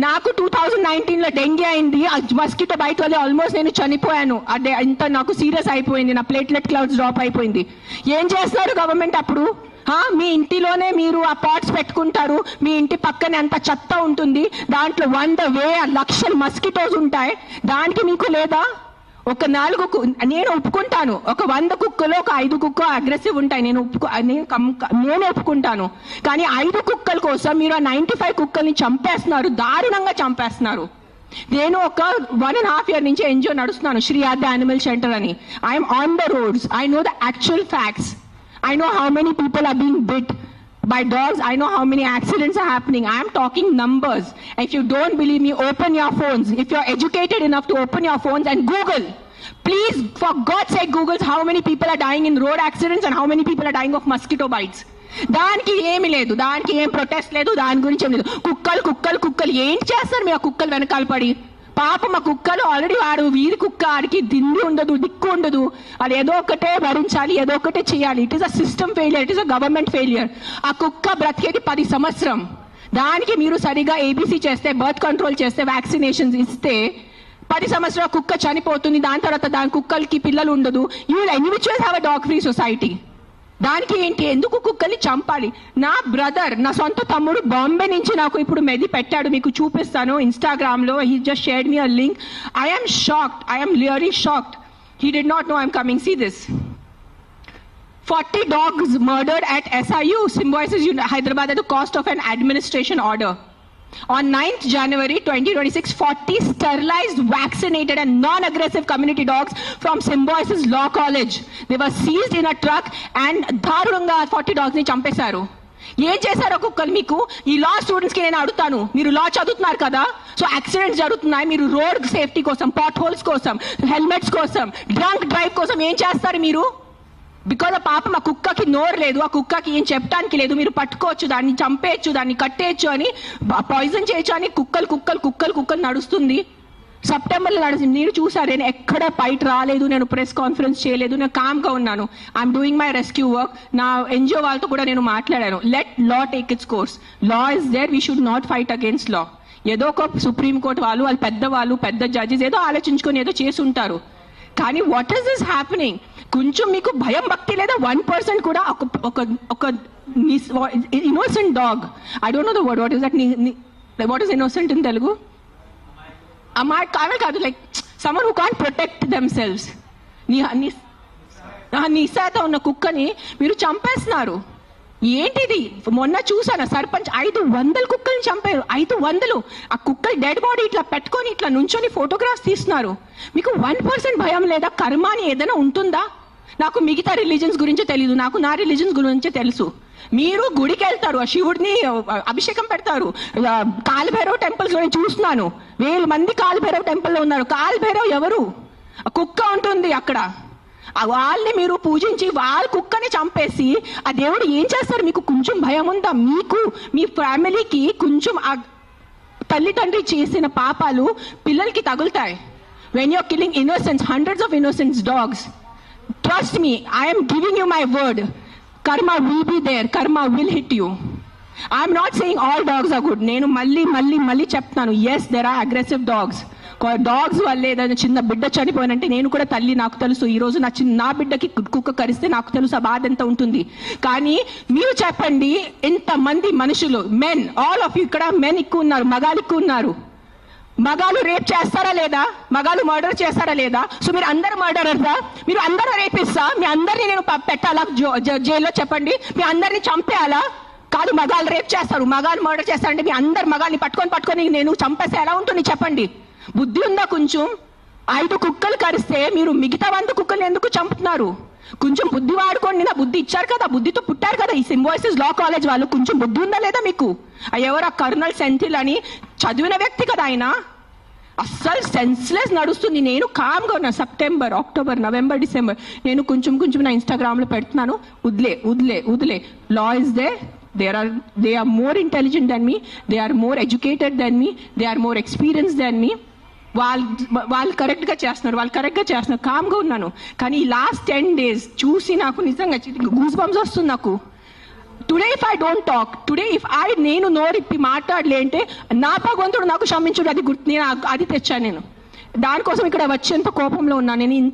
నాకు 2019లో డెంగీ అయింది. Mosquito bite వల్ల ఆల్మోస్ట్ నేను చనిపోయాను. అదే ఇంత నాకు సీరియస్ అయిపోయింది. నా ప్లేట్లెట్ కౌంట్స్ డ్రాప్ అయిపోయింది. ఏం చేస్తున్నారు గవర్నమెంట్ అప్పుడు? మీ ఇంటిలోనే మీరు ఆ పాట్స్ పెట్టుకుంటారు. మీ ఇంటి పక్కనే అంత చెత్త ఉంటుంది. దాంట్లో 100,000 లక్షల మస్కిటోస్ ఉంటాయి. దానికి మీకు లేదా? ఒక 4 నేను ఒప్పుకుంటాను. ఒక 100 కుక్కలు ఒక 5 కుక్క అగ్రెసివ్ ఉంటాయి. నేను ఒప్పుకుంటాను. కానీ 5 కుక్కల కోసం మీరు ఆ 95 కుక్కల్ని చంపేస్తున్నారు. దారుణంగా చంపేస్తున్నారు. నేను ఒక 1.5 year నుంచి ఎన్జిఓ నడుస్తున్నాను, శ్రీ ఆద్య యానిమల్ షెల్టర్ అని. I'm on the roads. I know the actual facts. I know how many people are being bit by dogs. I know how many accidents are happening. I am talking numbers. If you don't believe me, open your phones. If you're educated enough to open your phones and Google. Please, for God's sake, Google how many people are dying in road accidents and how many people are dying of mosquito bites. దానికి ఏమి లేదు, దానికి ఏం protest లేదు, దాని గురించి ఏం లేదు. కుక్కలు ఏం చేస్తారు మీ ఆ కుక్కలు వెనకాల పడి? పాప మా కుక్కలు ఆల్రెడీ వీరి కుక్క ఆడికి దిండి ఉండదు, దిక్కు ఉండదు. అది ఏదో ఒకటే భరించాలి, ఏదో ఒకటే చేయాలి. It is a system failure, it is a government failure. ఆ కుక్క బ్రతికేది 10 సంవత్సరం. దానికి మీరు సరిగా ఏబీసీ చేస్తే, బర్త్ కంట్రోల్ చేస్తే, వ్యాక్సినేషన్స్ ఇస్తే 10 సంవత్సరాల కుక్క చనిపోతుంది. దాని తర్వాత దాని కుక్కలకి పిల్లలు ఉండదు. You will anyways have a dog free society. దానికి ఏంటి? ఎందుకు కుక్కల్ని చంపాలి? నా బ్రదర్, నా సొంత తమ్ముడు బాంబే నుంచి నాకు ఇప్పుడు మెది పెట్టాడు. మీకు చూపిస్తాను ఇన్స్టాగ్రామ్ లో. He just shared me a link. I am shocked. I am really shocked. He did not know I'm coming. See this. 40 dogs murdered at SIU Symbiosis Hyderabad at the cost of an administration order. On 9th January 2026, 40 sterilized, vaccinated and non-aggressive community dogs from Symbiosis Law College. They were seized in a truck and దారుణంగా 40 dogs ని చంపేశారు. ఏం చేశారు కుక్కలు మీకు? ఈ లా students కి నేను అడుగుతాను. మీరు లా చదువుతున్నారు కదా, సో యాక్సిడెంట్స్ జరుగుతున్నాయి. మీరు రోడ్ సేఫ్టీ కోసం, పాట్ హోల్స్ కోసం, హెల్మెట్స్ కోసం, డ్రంక్ డ్రైవ్ కోసం ఏం చేస్తారు మీరు? బికాజ్ ఆ పాప మా కుక్కకి నోరు లేదు, ఆ కుక్కకి ఏం చెప్పడానికి లేదు. మీరు పట్టుకోవచ్చు, దాన్ని చంపేయచ్చు, దాన్ని కట్టేయచ్చు అని, పాయిజన్ చేయొచ్చు అని కుక్కలు నడుస్తుంది. సెప్టెంబర్లో నడుస్తుంది. మీరు చూసారు, నేను ఎక్కడ బయట రాలేదు, నేను ప్రెస్ కాన్ఫరెన్స్ చేయలేదు, నేను కామ్గా ఉన్నాను. I'm doing my rescue work. నా ఎన్జిఓ వాళ్ళతో కూడా నేను మాట్లాడాను. Let law take its course. Law is there, we should not fight against law. ఏదో ఒక సుప్రీంకోర్టు వాళ్ళు పెద్దవాళ్ళు, పెద్ద జడ్జెస్ ఏదో ఆలోచించుకొని ఏదో చేసి ఉంటారు. కానీ వాట్ ఈస్ దిస్ హ్యాపెనింగ్? కొంచెం మీకు భయం భక్తి లేదా? 1% కూడా ఒక innocent dog, I don't know the word, what is that, what is innocent in Telugu? కాదు, like someone who can't protect themselves. నిశాత ఉన్న కుక్కని మీరు చంపేస్తున్నారు. ఏంటిది? మొన్న చూసాను, సర్పంచ్ 500 కుక్కల్ని చంపారు. 500. ఆ కుక్కలు డెడ్ బాడీ ఇట్లా పెట్టుకొని ఇట్లా నుంచొని ఫోటోగ్రాఫ్స్ తీస్తున్నారు. మీకు 1% భయం లేదా? కర్మ అని ఏదైనా ఉంటుందా? నాకు మిగతా రిలీజన్స్ గురించి తెలీదు, నాకు నా రిలీజన్స్ గురించి తెలుసు. మీరు గుడికి వెళ్తారు, ఆ శివుడిని అభిషేకం పెడతారు. కాలభైరవ్ టెంపుల్స్ లో చూస్తున్నాను, 1000 మంది కాలభైరవ్ టెంపుల్లో ఉన్నారు. కాలభైరవ్ ఎవరు? కుక్క ఉంటుంది అక్కడ. వాళ్ళని మీరు పూజించి వాళ్ళ కుక్కని చంపేసి ఆ దేవుడు ఏం చేస్తారు? మీకు కొంచెం భయం ఉందా? మీకు, మీ ఫ్యామిలీకి కొంచెం ఆ తల్లిదండ్రి చేసిన పాపాలు పిల్లలకి తగులుతాయి. When you're killing innocents, hundreds of innocent dogs, trust me, I am giving you my word. Karma will be there, karma will hit you. I am not saying all dogs are good. నేను మళ్ళీ చెప్తాను, yes there are aggressive dogs. Dogs వల్ల ఏదైనా చిన్న బిడ్డ చనిపోయినంటే నేను కూడా తల్లి, నాకు తెలుసు. ఈ రోజు నా బిడ్డకి కుక్క కరిస్తే నాకు తెలుసు ఆ బాధ ఎంత ఉంటుంది. కానీ మీరు చెప్పండి, ఇంతమంది మనుషులు, మెన్, ఆల్ ఆఫ్ యూ, ఇక్కడ మెన్ ఎక్కువ ఉన్నారు, మగాలు ఎక్కువ ఉన్నారు. మగాలు రేప్ చేస్తారా లేదా? మగాలు మర్డర్ చేస్తారా లేదా? సో మీరు అందరు మర్డరర్సా? మీరు అందరూ రేపిస్తా? మీ అందరినీ నేను పెట్టాలా జైల్లో? చెప్పండి, మీ అందరినీ చంపేయాలా? కాదు, మగాలు రేప్ చేస్తారు, మగాలు మర్డర్ చేస్తారంటే మీ అందరు మగాల్ని పట్టుకొని నేను చంపేస్తే ఎలా ఉంటుంది చెప్పండి? బుద్ధి ఉందా కొంచెం? 5 కుక్కలు కరిస్తే మీరు మిగతా 100 కుక్కల్ని ఎందుకు చంపుతున్నారు? కొంచెం బుద్ధి వాడుకోండి. నా బుద్ధి ఇచ్చారు కదా, బుద్ధితో పుట్టారు కదా ఈ సింబాయిసిస్ లా కాలేజ్ వాళ్ళు. కొంచెం బుద్ధి ఉందా లేదా మీకు? ఎవరు ఆ కర్నల్ సెంథిల్ అని చదివిన వ్యక్తి కదా ఆయన. అస్సలు సెన్స్లెస్ నడుస్తుంది. నేను కామ్గా ఉన్నా. సెప్టెంబర్, అక్టోబర్, నవంబర్, డిసెంబర్ నేను కొంచెం నా ఇన్స్టాగ్రామ్లో పెడుతున్నాను. వదిలే. Law is they. They are more intelligent than me. They are more educated than me. They are more experienced than me. వాళ్ళు కరెక్ట్గా చేస్తున్నారు, కామ్గా ఉన్నాను. కానీ ఈ లాస్ట్ 10 days చూసి నాకు నిజంగా గూస్ బంప్స్ వస్తుంది. నాకు today if I don't talk, today if నేను నోరిప్పి మాట్లాడలే అంటే నా భగవంతుడు నాకు క్షమించుడు, అది గుర్తు, నేను అది తెచ్చాను. నేను దానికోసం ఇక్కడ వచ్చేంత కోపంలో ఉన్నాను నేను.